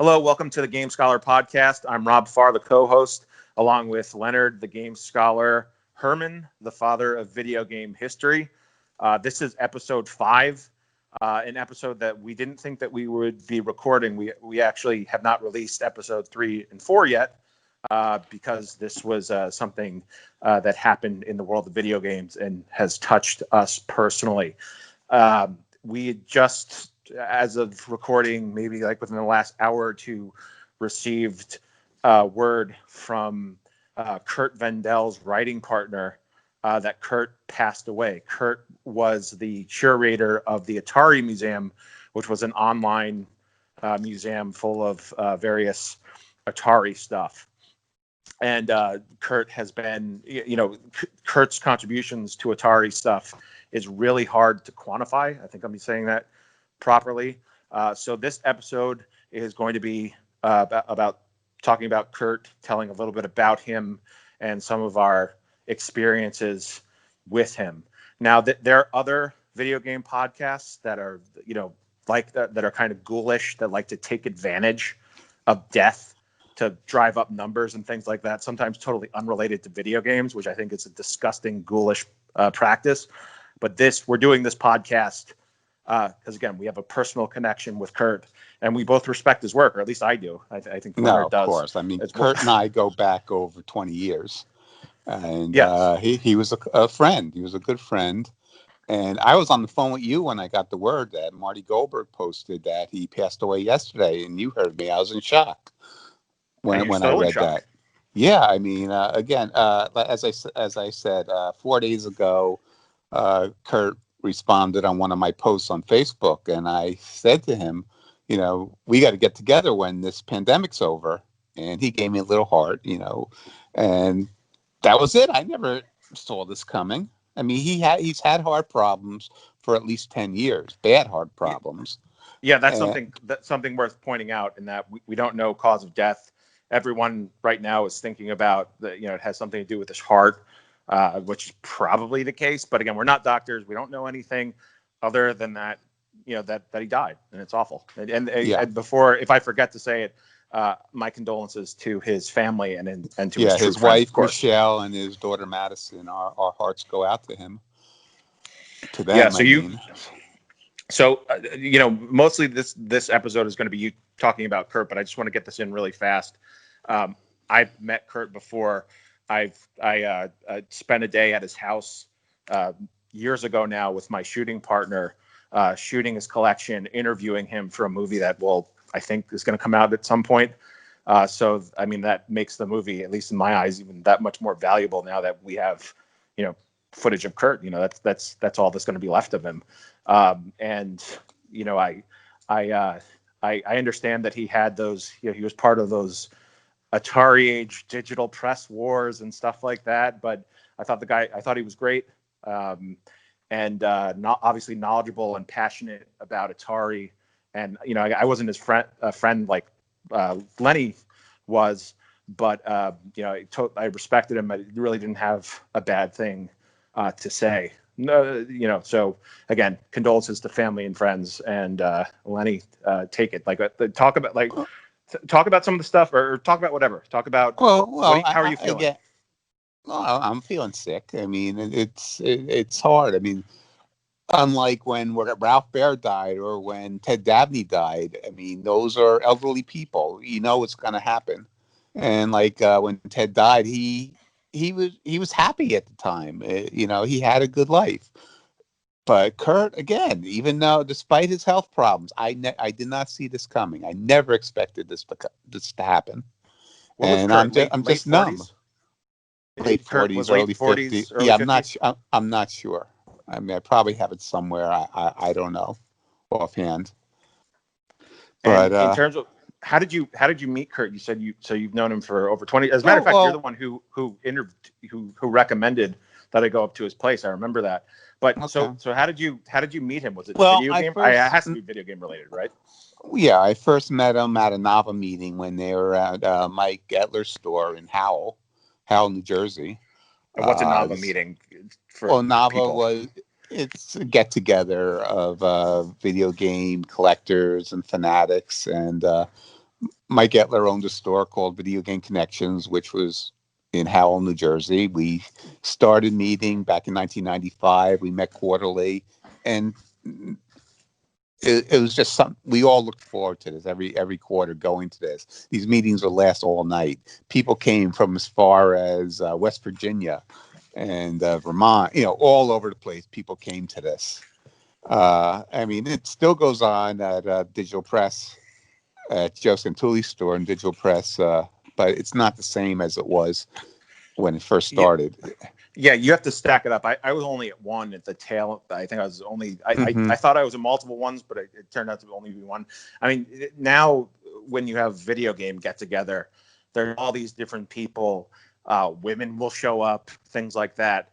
Hello, welcome to the Game Scholar podcast. I'm Rob Farr, the co-host, along with Leonard, the Game Scholar, Herman, the father of video game history. This is episode 5, an episode that we didn't think that we would be recording. We actually have not released episode 3 and 4 yet because this was something that happened in the world of video games and has touched us personally. We just, as of recording, maybe like within the last hour or two, received word from Curt Vendel's writing partner that Curt passed away. Curt was the curator of the Atari Museum, which was an online museum full of various Atari stuff. And Curt has been, Curt's contributions to Atari stuff is really hard to quantify. I think I'm saying that properly. So this episode is going to be about talking about Curt, telling a little bit about him and some of our experiences with him. Now, there are other video game podcasts that are, like that are kind of ghoulish, that like to take advantage of death to drive up numbers and things like that, sometimes totally unrelated to video games, which I think is a disgusting, ghoulish practice. But we're doing this podcast because, again, we have a personal connection with Curt, and we both respect his work, or at least I do. I think Leonard does. Of course. I mean, Curt and I go back over 20 years, and yes. He was a friend. He was a good friend. And I was on the phone with you when I got the word that Marty Goldberg posted that he passed away yesterday, and you heard me. I was in shock when I read that. Yeah, I mean, again, as I said, 4 days ago, Curt responded on one of my posts on Facebook, and I said to him, we got to get together when this pandemic's over. And he gave me a little heart, and that was it. I never saw this coming. I mean, he's had heart problems for at least 10 years, bad heart problems. Yeah, that's something worth pointing out, in that we don't know cause of death. Everyone right now is thinking about that, it has something to do with his heart, which is probably the case. But again, we're not doctors. We don't know anything other than that, that he died, and it's awful. And before, if I forget to say it, my condolences to his family and to his wife Michelle and his daughter Madison. Our hearts go out to him. To them. Yeah. Mostly this episode is going to be you talking about Curt, but I just want to get this in really fast. I've met Curt before. I spent a day at his house years ago now with my shooting partner, shooting his collection, interviewing him for a movie that I think is going to come out at some point. So, I mean, that makes the movie, at least in my eyes, even that much more valuable now that we have, footage of Curt. That's all that's going to be left of him. And I understand that he had those, he was part of those Atari age digital press wars and stuff like that. But I thought he was great. And not obviously knowledgeable and passionate about Atari. And, I wasn't his friend like Lenny was, but, I respected him. I really didn't have a bad thing to say. No, so again, condolences to family and friends, and Lenny, take it. Like, talk about some of the stuff, or talk about whatever. Talk about, how are you feeling? I'm feeling sick. I mean, it's hard. I mean, unlike when Ralph Baer died or when Ted Dabney died, I mean, those are elderly people. What's going to happen. And like when Ted died, he was happy at the time. He had a good life. But Curt, again, even though despite his health problems, I did not see this coming. I never expected this to happen. What was Curt? I'm just numb. Late 40s, early 50s. Yeah, I'm not sure. I mean, I probably have it somewhere. I don't know offhand. But in terms of how did you meet Curt? You said you've known him for over 20. As a matter of fact, you're the one who recommended that I go up to his place. I remember that. But okay. So how did you meet him? Was it video game? It has to be video game related, right? Yeah, I first met him at a Nava meeting when they were at Mike Etler's store in Howell, New Jersey. And what's a Nava meeting? Nava it's a get together of video game collectors and fanatics, and Mike Etler owned a store called Video Game Connections, which was in Howell, New Jersey. We started meeting back in 1995. We met quarterly, and it was just something we all looked forward to this every quarter, going to this. These meetings would last all night. People came from as far as West Virginia and Vermont, all over the place. People came to this. I mean, it still goes on at Digital Press, at Joe Santuli's store in Digital Press, but it's not the same as it was when it first started. Yeah, you have to stack it up. I was only at one at the tail. I think I was only. Mm-hmm. I thought I was in multiple ones, but it turned out to only be one. I mean, now when you have video game get together, there are all these different people. Women will show up, things like that.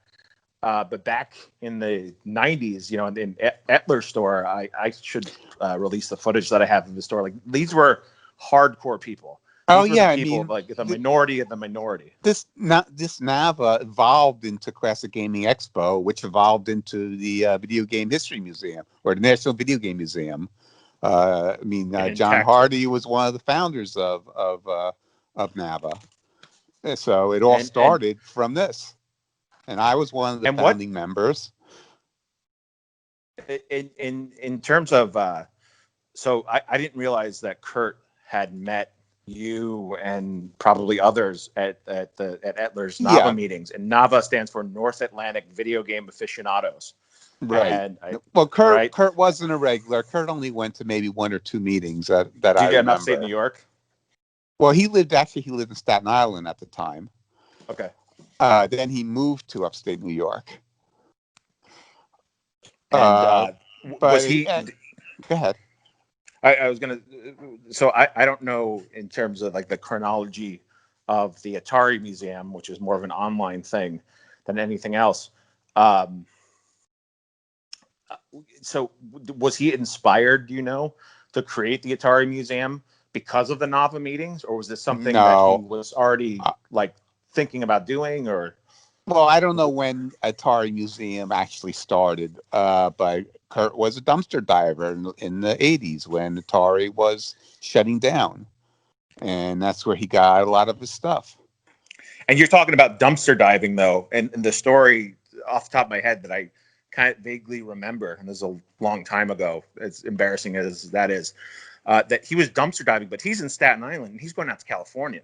But back in the 90s, in Etler's store, I should release the footage that I have of the store. Like, these were hardcore people. These were the people, like the minority of the minority. This NAVA evolved into Classic Gaming Expo, which evolved into the Video Game History Museum, or the National Video Game Museum. John Hardy was one of the founders of NAVA, so it all started from this, and I was one of the founding members. In terms of, so I didn't realize that Curt had met you and probably others at Etler's NAVA meetings, and NAVA stands for North Atlantic Video Game Aficionados. Right. Curt wasn't a regular. Curt only went to maybe one or two meetings that I remember. Did you get in upstate New York? Well, he lived in Staten Island at the time. Okay. Then he moved to upstate New York. And was he? Go ahead. I was gonna. So I don't know in terms of like the chronology of the Atari Museum, which is more of an online thing than anything else. So was he inspired, to create the Atari Museum because of the NAVA meetings, or was this something that he was already like thinking about doing, or? Well, I don't know when Atari Museum actually started, but Curt was a dumpster diver in the 80s when Atari was shutting down. And that's where he got a lot of his stuff. And you're talking about dumpster diving, though, and the story off the top of my head that I kind of vaguely remember, and this is a long time ago, as embarrassing as that is, that he was dumpster diving, but he's in Staten Island, and he's going out to California.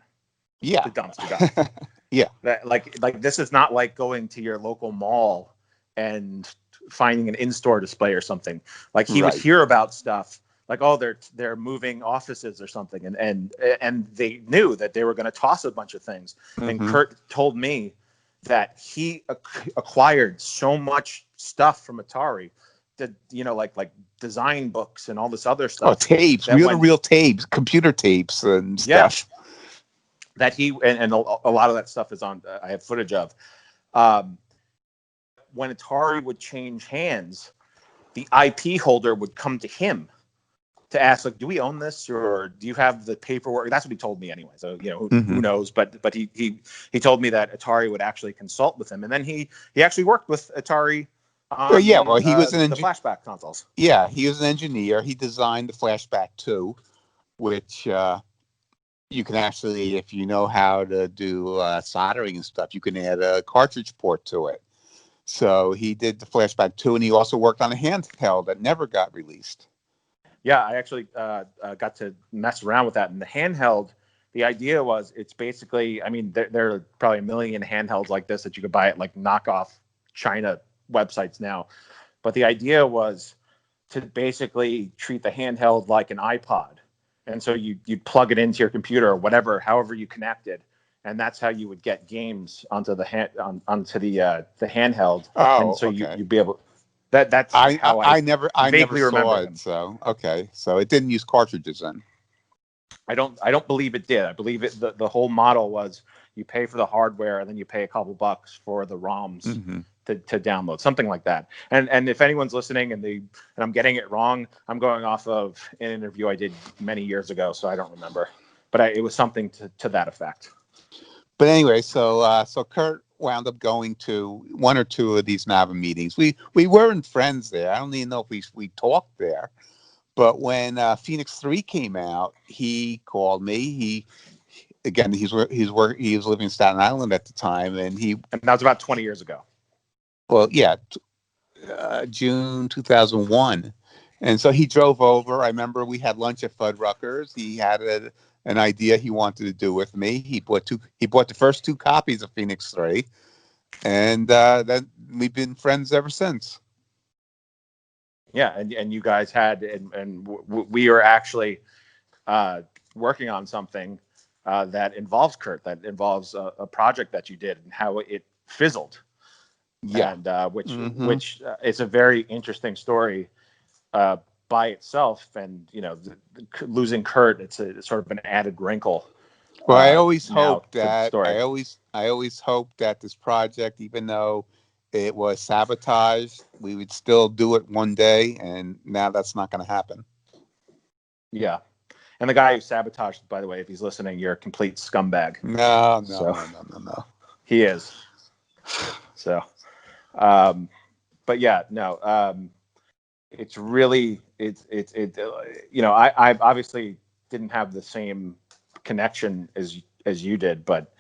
Yeah. To dumpster dive. Yeah. That like this is not like going to your local mall and finding an in-store display or something. Like he would hear about stuff like, oh, they're moving offices or something, and they knew that they were going to toss a bunch of things. Mm-hmm. And Curt told me that he acquired so much stuff from Atari that, like design books and all this other stuff. Oh, tapes, real tapes, computer tapes and stuff. Yeah. That he and a lot of that stuff is on. I have footage of. When Atari would change hands, the IP holder would come to him to ask, like, "Do we own this, or do you have the paperwork?" That's what he told me anyway. So who knows? But he told me that Atari would actually consult with him, and then he actually worked with Atari. He was the flashback consoles. Yeah, he was an engineer. He designed the Flashback 2, which. You can actually, if you know how to do soldering and stuff, you can add a cartridge port to it. So he did the Flashback 2, and he also worked on a handheld that never got released. Yeah, I actually got to mess around with that. And the handheld, the idea was it's basically, I mean, there are probably a million handhelds like this that you could buy at like knockoff China websites now. But the idea was to basically treat the handheld like an iPod. And so you'd plug it into your computer or whatever, however you connect it, and that's how you would get games onto the handheld. Oh, and so okay. you'd be able. That's how I never saw it. Them. So okay, so it didn't use cartridges then. I don't believe it did. I believe it. The whole model was you pay for the hardware and then you pay a couple bucks for the ROMs to download, something like that. And if anyone's listening and I'm getting it wrong, I'm going off of an interview I did many years ago, so I don't remember. But it was something to that effect. But anyway, so Curt wound up going to one or two of these NAVA meetings. We weren't friends there. I don't even know if we talked there. But when Phoenix 3 came out, he called me. He was living in Staten Island at the time, and that was about 20 years ago. well, yeah, June 2001. And so he drove over. I remember we had lunch at Fuddruckers. He had an idea he wanted to do with me. He bought the first 2 copies of Phoenix 3, and then we've been friends ever since. Yeah, and you guys had, and we are actually working on something that involves Curt, that involves a project that you did and how it fizzled. Yeah. And which is a very interesting story by itself. And losing Curt, it's sort of an added wrinkle. Well, I always now hope to the that story. I always hope that this project, even though it was sabotaged, we would still do it one day. And now that's not going to happen. Yeah. And the guy who sabotaged, by the way, if he's listening, you're a complete scumbag. No. He is. So, but yeah, no. It's really I obviously didn't have the same connection as you did, but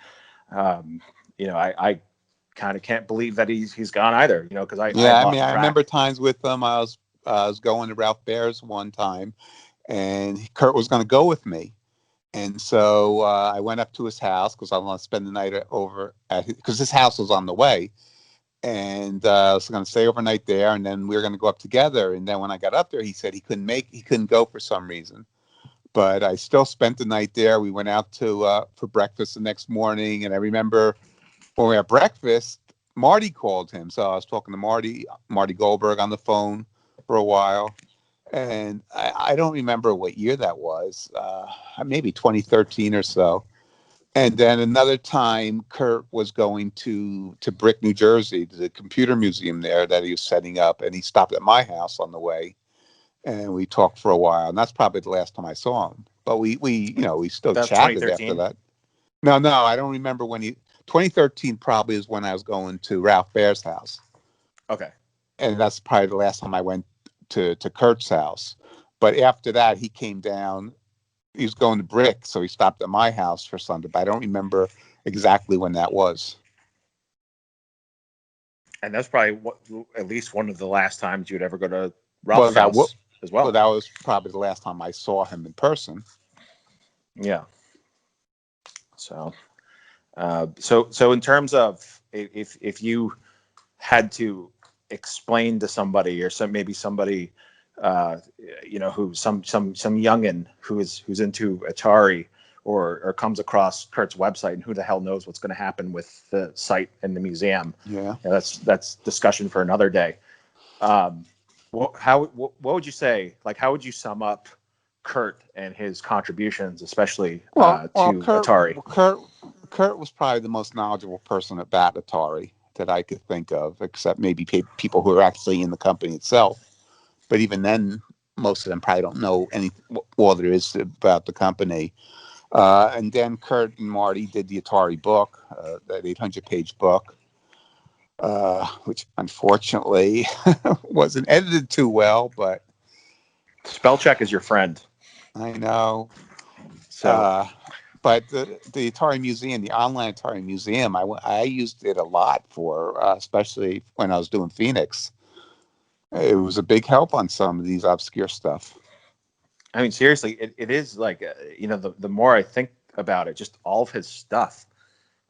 I kind of can't believe that he's gone either. Because I lost track. I remember times with him. I was going to Ralph Baer's one time, and Curt was going to go with me. And so I went up to his house because I want to spend the night over because his house was on the way. And I was going to stay overnight there, and then we were going to go up together. And then when I got up there, he said he couldn't go for some reason. But I still spent the night there. We went out for breakfast the next morning, and I remember when we had breakfast, Marty called him. So I was talking to Marty Goldberg on the phone for a while. And I don't remember what year that was, maybe 2013 or so. And then another time, Curt was going to Brick, New Jersey, to the computer museum there that he was setting up, and he stopped at my house on the way, and we talked for a while. And that's probably the last time I saw him. But we still That's chatted after 2013? that. No, I don't remember when 2013 probably is when I was going to Ralph Baer's house. Okay. And that's probably the last time I went to Curt's house. But after that, he came down. He was going to Brick, so he stopped at my house for Sunday. But I don't remember exactly when that was. And that's probably at least one of the last times you'd ever go to Ralph's house as well. Well, that was probably the last time I saw him in person. Yeah. So, so in terms of if you had to explain to somebody, or maybe somebody, who some youngin who's into Atari or comes across Curt's website, and who the hell knows what's going to happen with the site and the museum. Yeah. That's discussion for another day. What would you say? Like, how would you sum up Curt and his contributions, especially to Atari? Curt was probably the most knowledgeable person about Atari that I could think of, except maybe people who are actually in the company itself. But even then, most of them probably don't know all there is about the company. And then Curt and Marty did the Atari book, that 800-page book, which unfortunately wasn't edited too well, but Spell check is your friend. I know. So, but the Atari Museum, the online Atari Museum, I used it a lot for, especially when I was doing Phoenix. It was a big help on some of these obscure stuff. I mean, seriously, it is like, the more I think about it, just all of his stuff,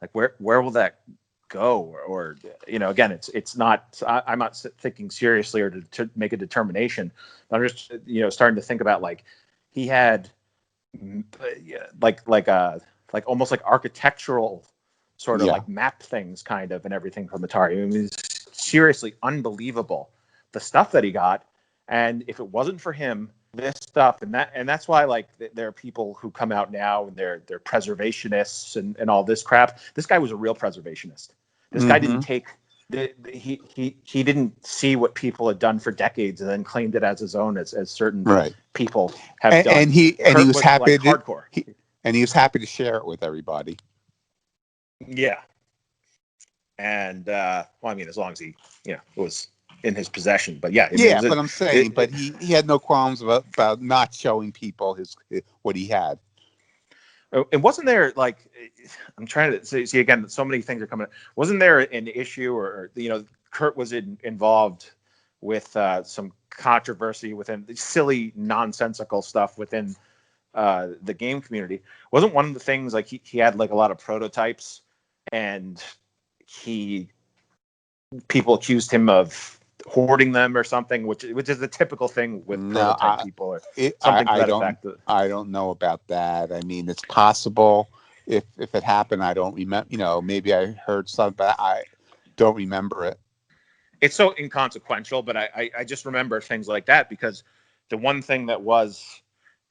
like where will that go? Or again, it's not, I'm not thinking seriously or to make a determination. I'm just, starting to think about, like, he had like almost like architectural sort of like map things kind of, and everything from Atari. I mean, it's seriously unbelievable, the stuff that he got. And if it wasn't for him, this stuff, and that's why, like, there are people who come out now and they're preservationists and all this crap. This guy was a real preservationist. This guy didn't take he didn't see what people had done for decades and then claimed it as his own, as certain people have done. And he was happy like hardcore. And he was happy to share it with everybody. Yeah. And well, I mean, as long as he, was in his possession. But yeah, I mean, Yeah, but I'm saying, but he had no qualms about not showing people his what he had. and wasn't there like, I'm trying to see again, so many things are coming. Wasn't there an issue, or Curt was involved with some controversy within silly, nonsensical stuff within the game community? Wasn't one of the things like he had like a lot of prototypes, and people accused him of hoarding them or something, which is the typical thing with No, prototype people, or something to that effect. I don't know about that. I mean, it's possible if it happened. I don't remember. Maybe I heard something, but I don't remember it. It's so inconsequential, but I just remember things like that because the one thing that was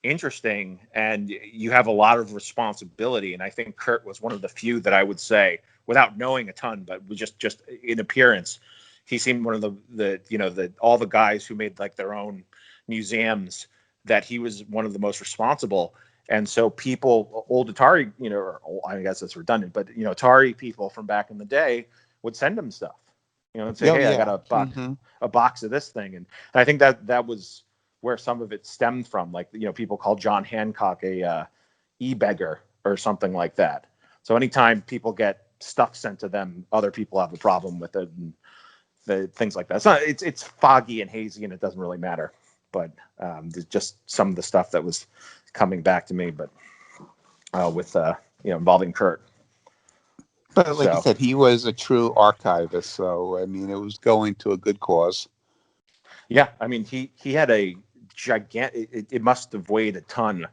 interesting, and you have a lot of responsibility, and I think Curt was one of the few that I would say, without knowing a ton, but just in appearance, he seemed one of the all the guys who made like their own museums, that he was one of the most responsible. And so people, old Atari, I guess that's redundant, but Atari people from back in the day would send him stuff, and say, Oh, hey, I got yeah. a box of this thing. And I think that was where some of it stemmed from. Like, people call John Hancock a e-beggar or something like that. So anytime people get stuff sent to them, other people have a problem with it, and things like that. It's foggy and hazy, and it doesn't really matter. But there's just some of the stuff that was coming back to me, but with involving Curt. But like you said, he was a true archivist, so I mean, it was going to a good cause. Yeah, I mean, he had a gigantic. It must have weighed a ton,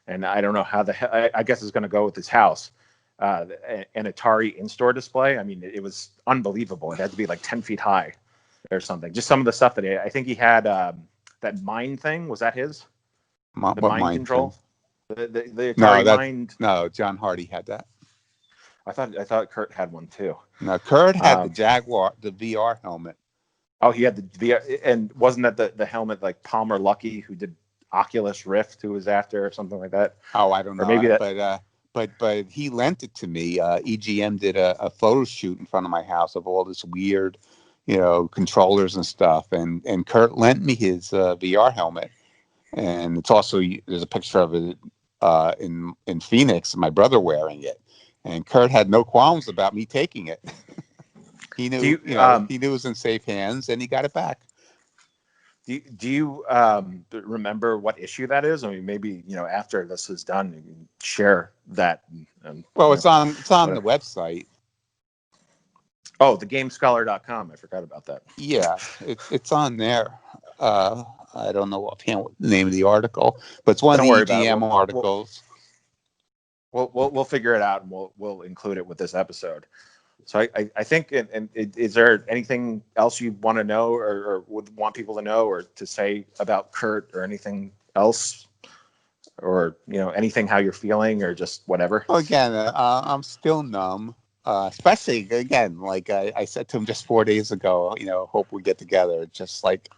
and I don't know how the hell. I guess it's going to go with his house. An Atari in-store display. I mean, it was unbelievable. It had to be like 10 feet high or something. Just some of the stuff that I think he had. That mind thing, was that his? The What mind mind control. thing? The Atari mind. No, John Hardy had that. I thought Curt had one too. No, Curt had the Jaguar, the VR helmet. Oh, he had the VR, and wasn't that the helmet like Palmer Luckey, who did Oculus Rift, who was after, or something like that? Oh, I don't know. Or maybe that. But he lent it to me. EGM did a photo shoot in front of my house of all this weird, controllers and stuff. And Curt lent me his VR helmet. And it's also, there's a picture of it in Phoenix, my brother wearing it. And Curt had no qualms about me taking it. He knew, he knew it was in safe hands, and he got it back. Do you remember what issue that is? I mean, maybe after this is done, you can share that. Well, it's on the website. Oh, thegamescholar.com. I forgot about that. Yeah, it's on there. I don't know offhand what the name of the article, but it's one of the EGM articles. We'll figure it out, and we'll include it with this episode. So I think, and is there anything else you want to know, or would want people to know, or to say about Curt, or anything else, or anything, how you're feeling, or just whatever? Well, again, I'm still numb, especially again, like I said to him just 4 days ago. Hope we get together. Just like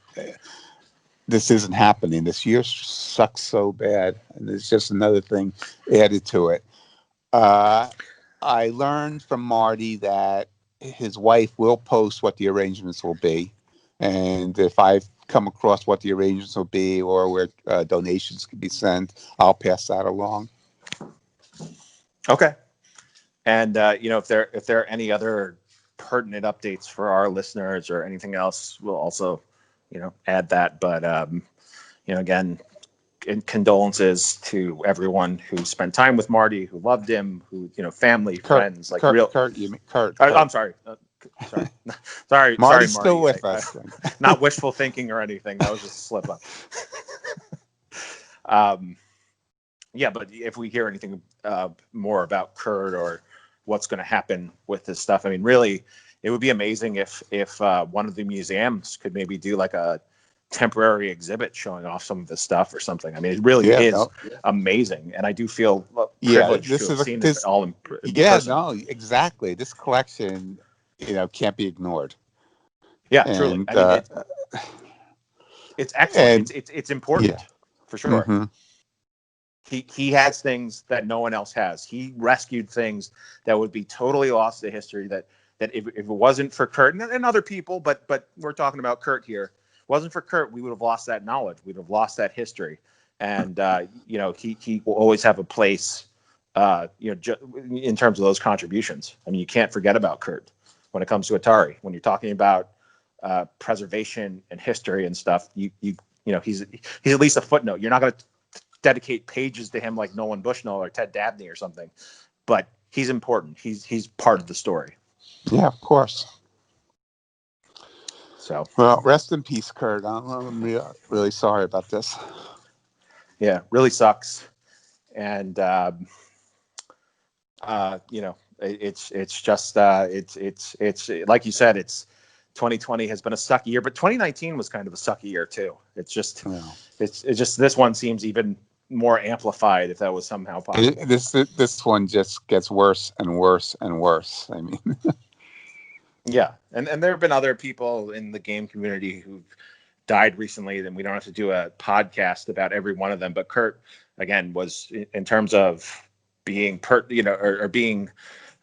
this isn't happening. This year sucks so bad, and it's just another thing added to it. I learned from Marty that his wife will post what the arrangements will be. And if I've come across what the arrangements will be, or where donations can be sent, I'll pass that along. Okay. And, if there are any other pertinent updates for our listeners or anything else, we'll also, add that. But, again, condolences to everyone who spent time with Marty, who loved him, who family, friends, like real. Kurt, you mean Kurt? I'm sorry. Sorry, Marty's Marty. Still with us. Not wishful thinking or anything. That was just a slip up. Yeah, but if we hear anything more about Curt, or what's going to happen with this stuff, I mean, really, it would be amazing if one of the museums could maybe do like a temporary exhibit showing off some of this stuff or something. I mean, it really is amazing, and I do feel privileged to have seen this all in person. No, exactly. This collection, can't be ignored. Yeah, truly. I mean, it's excellent. It's important, for sure. Mm-hmm. He has things that no one else has. He rescued things that would be totally lost to history, that that if it wasn't for Curt and other people, but we're talking about Curt here. Wasn't for Curt, we would have lost that knowledge. We'd have lost that history. And he will always have a place, in terms of those contributions. I mean, you can't forget about Curt when it comes to Atari. When you're talking about preservation and history and stuff, he's at least a footnote. You're not going to dedicate pages to him like Nolan Bushnell or Ted Dabney or something, but he's important. He's part of the story. Yeah, of course. So, well, rest in peace, Curt. I'm really sorry about this. Yeah, really sucks. And it's just it's like you said, it's 2020 has been a sucky year, but 2019 was kind of a sucky year too. It's just it's just this one seems even more amplified, if that was somehow possible. This one just gets worse and worse and worse. I mean, yeah, and there have been other people in the game community who've died recently. Then we don't have to do a podcast about every one of them. But Curt, again, was in terms of being or being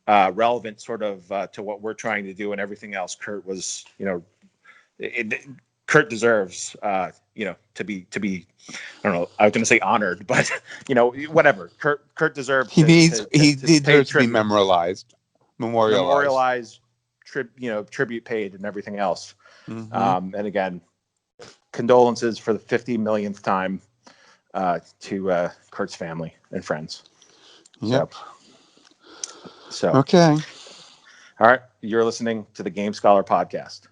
relevant sort of to what we're trying to do and everything else. Curt was, Curt deserves, to be, I don't know, I was going to say honored, but whatever. Curt deserves. He deserves to be memorialized, tribute paid, and everything else. Mm-hmm. And again, condolences for the 50 millionth time to Curt's family and friends. Yep. So okay. All right. You're listening to the Game Scholar Podcast.